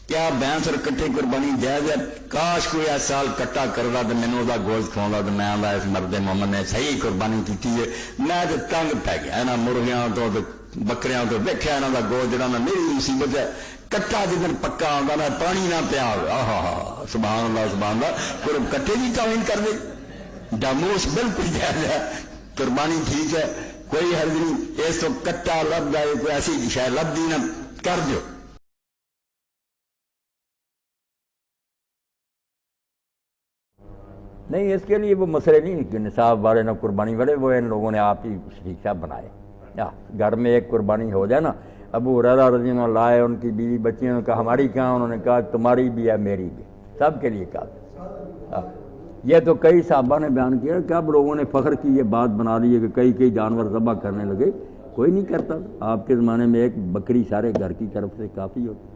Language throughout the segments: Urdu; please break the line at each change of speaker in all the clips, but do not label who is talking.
کیا بینس اور کٹھے قربانی جائز ہے؟ کاش کوئی اس سال کٹا کردا تو مینوں دا گوشت کھواوندا تو میں آندا اس مرد محمد نے صحیح قربانی کیتی ہے. میں تے تنگ پی گیا انہاں مرغیاں تو بکریاں تو ویکھیا انہاں دا گوشت جڑا نا میری مصیبت ہے. کٹا جدن پکا آندا نا پانی نہ پیا آہا سبحان اللہ سبحان اللہ. کٹے کی توہین کر دے. ڈاموس بالکل جائز ہے. قربانی ٹھیک ہے کوئی حرج نہیں. اس تو کٹا لب جائے کوئی ایسی شاید لب دی نہ کر دو.
نہیں اس کے لیے وہ مسئلے نہیں کہ نصاب والے نہ قربانی والے، وہ ان لوگوں نے آپ ہی شیشہ بنائے. گھر میں ایک قربانی ہو جائے نا. ابو ہریرہ رضی اللہ عنہ لائے، ان کی بیوی بچیوں نے کہا ہماری کہاں، انہوں نے کہا تمہاری بھی ہے میری بھی، سب کے لیے کہا. یہ تو کئی صحابہ نے بیان کیا کہ اب لوگوں نے فخر کی یہ بات بنا لی ہے کہ کئی جانور ذبح کرنے لگے. کوئی نہیں کرتا. آپ کے زمانے میں ایک بکری سارے گھر کی طرف سے کافی ہوتی.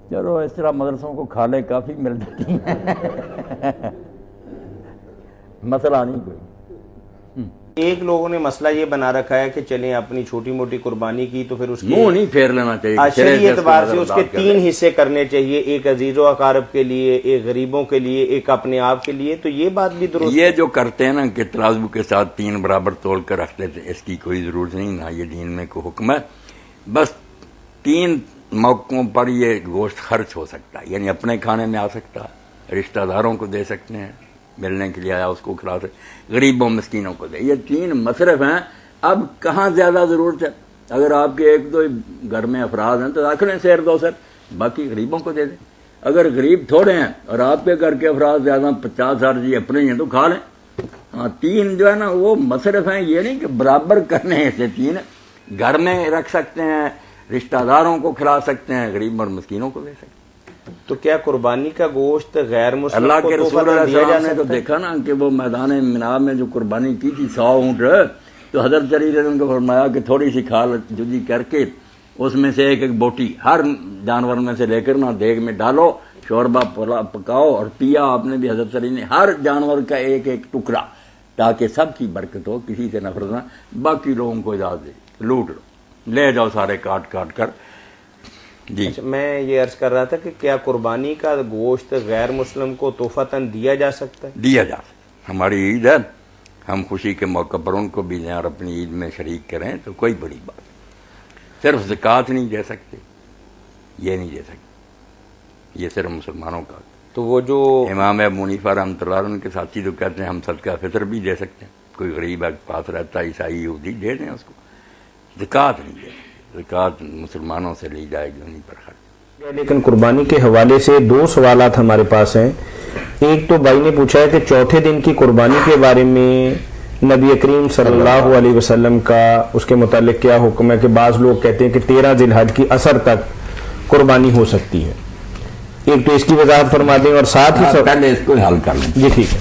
چلو اس طرح مدرسوں کو کھالیں کافی مل جاتی ہیں، مسئلہ نہیں کوئی.
ایک لوگوں نے مسئلہ یہ بنا رکھا ہے کہ چلیں اپنی چھوٹی موٹی قربانی کی تو پھر اس کی
منہ نہیں پھیر لینا چاہیے.
شرعی اعتبار سے اس کے 3 حصے کرنے چاہیے، ایک عزیز و اقارب کے لیے، ایک غریبوں کے لیے، ایک اپنے آپ کے لیے. تو یہ بات بھی درست
یہ جو کرتے ہیں نا کہ ترازو کے ساتھ 3 برابر تول کر رکھ لیتے، اس کی کوئی ضرورت نہیں. نہ یہ دین میں کوئی حکم ہے. بس 3 موقعوں پر یہ گوشت خرچ ہو سکتا ہے، یعنی اپنے کھانے میں آ سکتا ہے، رشتہ داروں کو دے سکتے ہیں، ملنے کے لیے آیا اس کو کھلا سکتے، غریبوں مسکینوں کو دے. یہ 3 مصرف ہیں. اب کہاں زیادہ ضرورت ہے؟ اگر آپ کے 1-2 گھر میں افراد ہیں تو رکھ لیں سیر 2 سر، باقی غریبوں کو دے دیں. اگر غریب تھوڑے ہیں اور آپ کے گھر کے افراد زیادہ 50 جی اپنے ہیں تو کھا لیں. ہاں 3 جو ہے نا وہ مصرف ہیں. یہ نہیں کہ برابر کرنے ہیں. سے 3 گھر میں رکھ سکتے ہیں، رشتہ داروں کو کھلا سکتے ہیں، غریب اور مسکینوں کو دے سکتے ہیں.
تو کیا قربانی کا گوشت غیر مسلم
اللہ
کو
کے رسول
تحفہ
علیہ
دیا جا
السلام نے تو
سکتا ہے؟
دیکھا نا کہ وہ میدان مناع میں جو قربانی کی تھی 100 اونٹ، تو حضرت علی نے ان کو فرمایا کہ تھوڑی سی کھال جدی کر کے اس میں سے ایک بوٹی ہر جانور میں سے لے کر نہ دیگ میں ڈالو، شوربہ پکاؤ اور پیا. آپ نے بھی حضرت علی نے ہر جانور کا ایک ٹکڑا، تاکہ سب کی برکت ہو، کسی سے نفرت نہ. باقی لوگوں کو اجازت دے لوٹ لو، لے جاؤ سارے کاٹ کر. جی
میں یہ عرض کر رہا تھا کہ کیا قربانی کا گوشت غیر مسلم کو تحفتاً دیا جا سکتا ہے؟
دیا جا سکتا. ہماری عید ہے، ہم خوشی کے موقع پر ان کو بھی دیں اور اپنی عید میں شریک کریں تو کوئی بڑی بات نہیں. صرف زکوٰۃ نہیں دے سکتے، یہ نہیں دے سکتے، یہ صرف مسلمانوں کا.
تو وہ جو
امام ابو حنیفہ رحمۃ اللہ علیہ کے ساتھی تو کہتے ہیں ہم صدقہ فطر بھی دے سکتے ہیں. کوئی غریب ہے پاس رہتا عیسائی یہودی دے دیں اس کو. زکوٰۃ نہیں دے سکتے. زکوٰۃ مسلمانوں سے لی جائے گی انہیں پر خرچ.
لیکن قربانی کے حوالے سے 2 سوالات ہمارے پاس ہیں. ایک تو بھائی نے پوچھا ہے کہ چوتھے دن کی قربانی کے بارے میں نبی کریم صلی اللہ علیہ وسلم کا اس کے متعلق کیا حکم ہے کہ بعض لوگ کہتے ہیں کہ 13 ذی الحج کی عصر تک قربانی ہو سکتی ہے. ایک تو اس کی وضاحت فرما دیں اور ساتھ ہی
پہلے اس کو حل کر لیں.
جی ٹھیک ہے.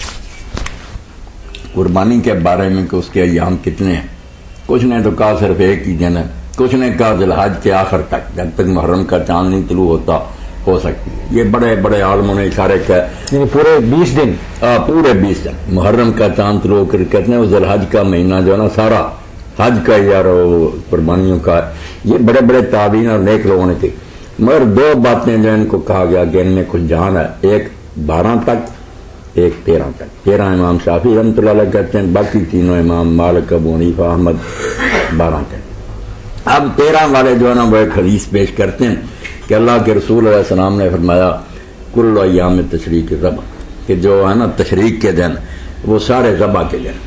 قربانی کے بارے میں کہ اس کے ایام کتنے ہیں، کچھ نے تو کہا صرف ایک ہی دن ہے، کچھ نے کہا ذی الحج کے آخر تک جب تک محرم کا چاند نہیں طلوع ہوتا ہو سکتی ہے. یہ بڑے بڑے عالموں نے اشارے کیا
یعنی پورے 20 دن
پورے 20 دن محرم کا چاند طلوع کر کہتے ہیں. وہ ذی الحج کا مہینہ جو ہے نا سارا حج کا یا قربانیوں کا، یہ بڑے بڑے تابعین اور نیک لوگوں نے کی. مگر 2 باتیں جو ان کو کہا گیا کہ ان میں کچھ جان ہے، ایک 12 تک، ایک 13 تک. 13 امام شافعی رحمۃ اللہ علیہ کہتے ہیں، باقی تینوں امام مالک، ابو حنیفہ، احمد 12 تک. اب 13 والے جو ہے نا وہ ایک حدیث پیش کرتے ہیں کہ اللہ کے رسول علیہ السلام نے فرمایا کل ایام تشریق ذبح، کہ جو ہے نا تشریق کے دن وہ سارے ذبح کے دن.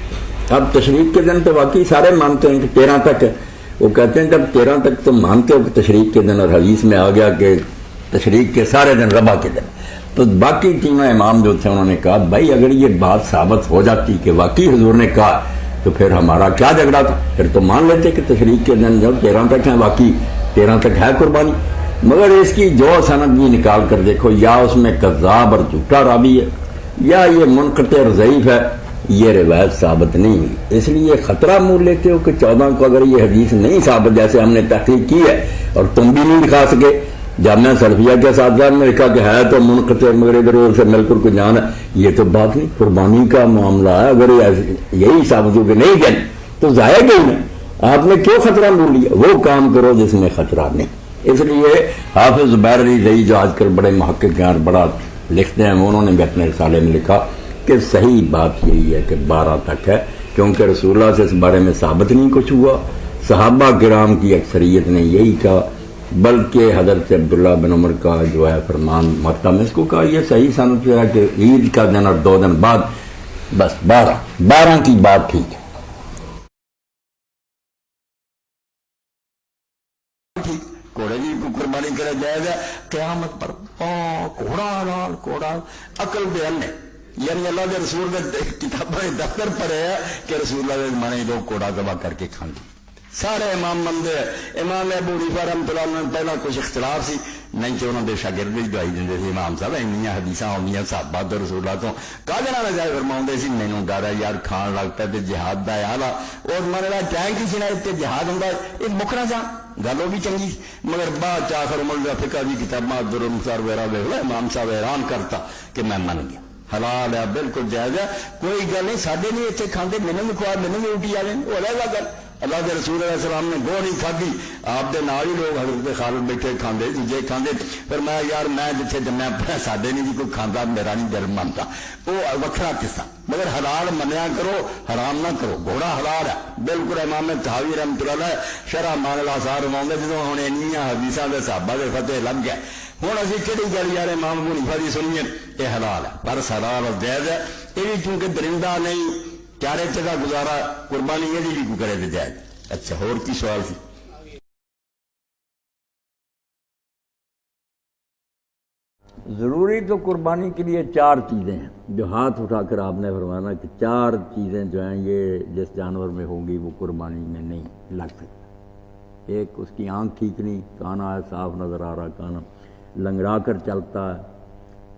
اب تشریق کے دن تو واقعی سارے مانتے ہیں کہ 13 تک ہے. وہ کہتے ہیں جب 13 تک تو مانتے ہو کہ تشریق کے دن، اور حدیث میں آ گیا کہ تشریق کے سارے دن ذبح کے دن، تو باقی تینوں امام جو تھے انہوں نے کہا بھائی اگر یہ بات ثابت ہو جاتی کہ واقعی حضور نے کہا تو پھر ہمارا کیا جھگڑا تھا، پھر تو مان لیتے کہ تشریق کے دن جو 13 تک ہیں واقعی 13 تک ہے قربانی. مگر اس کی جو سند بھی نکال کر دیکھو، یا اس میں کذاب اور جھوٹا راوی ہے یا یہ منقطع اور ضعیف ہے، یہ روایت ثابت نہیں ہوئی. اس لیے خطرہ مول لیتے ہو کہ 14 کو اگر یہ حدیث نہیں ثابت جیسے ہم نے تحقیق کی ہے اور تم بھی نہیں دکھا سکے، جامعہ سلفیہ کے ساتھ نے لکھا کہ ہے تو منقطع مگر ادھر سے بالکل کوئی جان ہے. یہ تو بات نہیں، قربانی کا معاملہ ہے. اگر یہی ثابت ہو کہ نہیں گئے تو ضائع کیوں نہیں؟ آپ نے کیوں خطرہ مول لیا؟ وہ کام کرو جس میں خطرہ نہیں. اس لیے حافظ زبیر علی رئی جو آج کل بڑے محقق ہیں اور بڑا لکھتے ہیں، انہوں نے بھی اپنے رسالے میں لکھا کہ صحیح بات یہی ہے کہ 12 تک ہے، کیونکہ رسول اللہ سے اس بارے میں ثابت نہیں کچھ ہوا. صحابہ کرام کی اکثریت نے یہی کہا، بلکہ حضرت عبداللہ بن عمر کا جو ہے فرمان مکہ میں اس کو کہا یہ صحیح سند ہے کہ عید کا دن اور 2 دن بعد بس 12 کی بات ٹھیک ہے.
گھوڑے کی قربانی کرے جائز ہے قیامت پر. گھوڑا حلال، گھوڑا عقل دے ہل ہے. یعنی اللہ کے رسول کے کتابیں دفتر پڑے ہے کہ رسول اللہ کے زمانے لوگ گھوڑا ذبح کر کے کھانے. سارے امام مندے امام ابو حنیفہ رحمۃ اللہ علیہ پہلا کچھ اختلاف سی، نہیں کہ انہوں نے شاگرد بھی دوائی دیں سی امام صاحب اینیاں حدیثاں آدیاں صحابہ تو رسول اللہ تو کالے نال جائے فرماؤں سی مینوں ڈر ہے یار کھان لگ پہ جہاد دا حال آ اور زمانے کا ٹائم کی سی نہ اتنے جہاد ہوں یہ مکنا سا گل وہ بھی چنگی، مگر بعد آخر عمر فقہ کی کتاباں عبد المختار وغیرہ دیکھ لو امام صاحب حیران کرتا کہ میں من گیا حلال ہے بالکل جائز ہے کوئی گل نہیں. ساڈے نہیں اتنے کھاندے مینوں بھی کھوا مینوں بھی الٹی آ جائیں وہ الگ گل. اللہ کے رسول علیہ السلام نے گو نہیں کھادی، آپ دے نال ہی لوگ حضرت خالد بیٹھے کھاندے دوجے کھاندے. پھر میں یار میں جتنے جمیا پڑا ساڈے نہیں جی کوئی کھانا میرا نہیں دل منتا، وہ وکھرا قصہ. مگر حلال منیا کرو حرام نہ کرو. گھوڑا حلال ہے بالکل. امام طحاوی رحمۃ اللہ علیہ شرح مان الاثار فرماؤں جدوں ہن انیاں حدیثاں دے صحابہ دے فتح لگ گئے ہوں اسی کہڑی گل یار امام ابو حنیفہ دی سنیے یہ حلال ہے پر حلال اور جائز ہے. یہ بھی چونکہ درندہ نہیں چارے کا گزارا قربانی یہ بھی کو کرے تو جائز. اچھا اور کی سوال سی؟
ضروری تو قربانی کے لیے 4 چیزیں ہیں جو ہاتھ اٹھا کر آپ نے فرمانا کہ 4 چیزیں جو ہیں یہ جس جانور میں ہوں گی وہ قربانی میں نہیں لگ سکتی. ایک اس کی آنکھ ٹھیک نہیں، کانا ہے صاف نظر آ رہا، کانا لنگڑا کر چلتا ہے،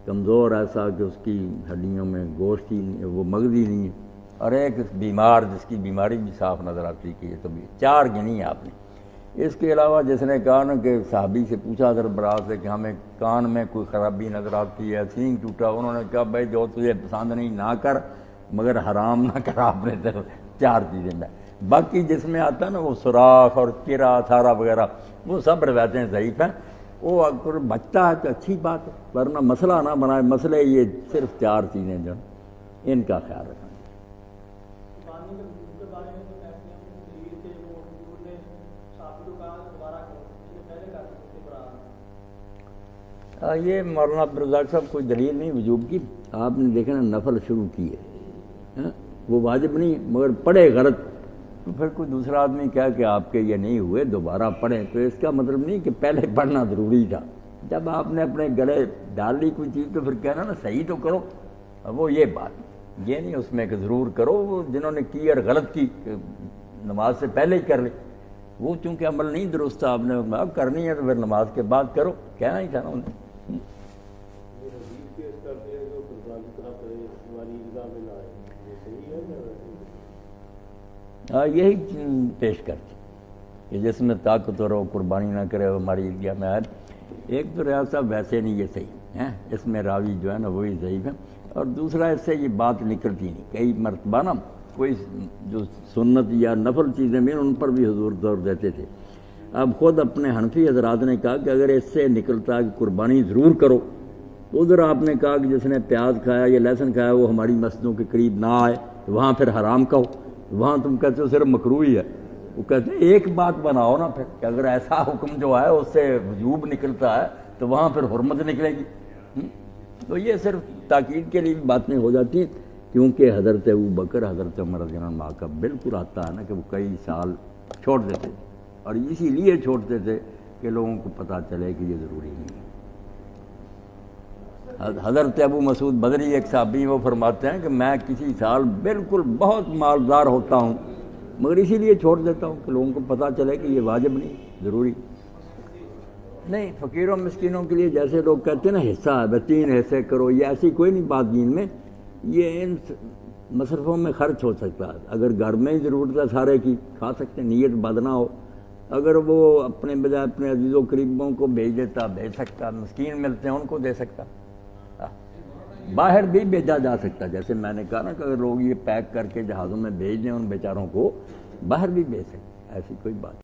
کمزور ایسا کہ اس کی ہڈیوں میں گوشت ہی نہیں، وہ مغز ہی نہیں ہے، اور ایک بیمار جس کی بیماری بھی صاف نظر آتی کہ یہ تو بھی 4 گنی ہے آپ نے. اس کے علاوہ جس نے کہا نا کہ صحابی سے پوچھا حضرت براز سے کہ ہمیں کان میں کوئی خرابی نظر آتی ہے، سینگ ٹوٹا، انہوں نے کہا بھائی جو تجھے پسند نہیں نہ کر مگر حرام نہ کر. آپ نے 4 چیزیں میں باقی جس میں آتا نا وہ سوراخ اور چرا سارا وغیرہ وہ سب روایتیں ضعیف ہیں. وہ اگر بچتا ہے تو اچھی بات ہے ورنہ مسئلہ نہ بنائے. مسئلے یہ صرف 4 چیزیں جو ان کا خیال رکھنا. یہ مولانا عبدالرزاق صاحب کوئی دلیل نہیں وجوب کی. آپ نے دیکھا نا نفل شروع کی ہے وہ واجب نہیں مگر پڑھے غلط تو پھر کوئی دوسرا آدمی کہا کہ آپ کے یہ نہیں ہوئے دوبارہ پڑھیں تو اس کا مطلب نہیں کہ پہلے پڑھنا ضروری تھا. جب آپ نے اپنے گلے ڈال لی کوئی چیز تو پھر کہنا نا صحیح تو کرو. وہ یہ بات یہ نہیں اس میں کہ ضرور کرو. وہ جنہوں نے کی اور غلط کی نماز سے پہلے ہی کر لی وہ چونکہ عمل نہیں درست تھا. آپ نے اب کرنی ہے تو پھر نماز کے بعد کرو کہنا ہی تھا نا انہیں. یہی پیش کرتے کہ جس میں طاقتور ہو قربانی نہ کرے وہ ہماری عیدگاہ میں آئے. ایک تو ریاض صاحب ویسے نہیں یہ صحیح ہے، اس میں راوی جو ہے نا وہی ضعیف ہے، اور دوسرا اس سے یہ بات نکلتی نہیں. کئی مرتبہ نا کوئی جو سنت یا نفل چیزیں بھی ان پر بھی حضور زور دیتے تھے. اب خود اپنے حنفی حضرات نے کہا کہ اگر اس سے نکلتا کہ قربانی ضرور کرو تو ادھر آپ نے کہا کہ جس نے پیاز کھایا یا لہسن کھایا وہ ہماری مسجدوں کے قریب نہ آئے وہاں پھر حرام کہو. وہاں تم کہتے ہو صرف مکروہی ہے. وہ کہتے ہیں ایک بات بناؤ نا پھر کہ اگر ایسا حکم جو ہے اس سے وجوب نکلتا ہے تو وہاں پھر حرمت نکلے گی. تو یہ صرف تاکید کے لیے باتیں ہو جاتی ہیں کیونکہ حضرت ابوبکر حضرت عمر رضی اللہ عنہ کا بالکل آتا ہے نا کہ وہ کئی سال چھوڑ دیتے اور اسی لیے چھوڑتے تھے کہ لوگوں کو پتہ چلے کہ یہ ضروری نہیں ہے. حضرت ابو مسعود بدری ایک صحابی وہ فرماتے ہیں کہ میں کسی سال بالکل بہت مالدار ہوتا ہوں مگر اسی لیے چھوڑ دیتا ہوں کہ لوگوں کو پتہ چلے کہ یہ واجب نہیں ضروری نہیں. فقیروں مسکینوں کے لیے جیسے لوگ کہتے ہیں نا حصہ ہے 3 حصے کرو یہ ایسی کوئی نہیں بات دین میں. یہ ان مصرفوں میں خرچ ہو سکتا ہے. اگر گھر میں ہی ضرورت ہے سارے کی کھا سکتے ہیں نیت بد نہ ہو. اگر وہ اپنے بجائے اپنے عزیز و قریبوں کو بھیج دیتا، بھیج سکتا، مسکین ملتے ہیں ان کو دے سکتا، باہر بھی بھیجا جا سکتا، جیسے میں نے کہا نا کہ اگر لوگ یہ پیک کر کے جہازوں میں بھیج دیں ان بیچاروں کو، باہر بھی بھیج سکتے، ایسی کوئی بات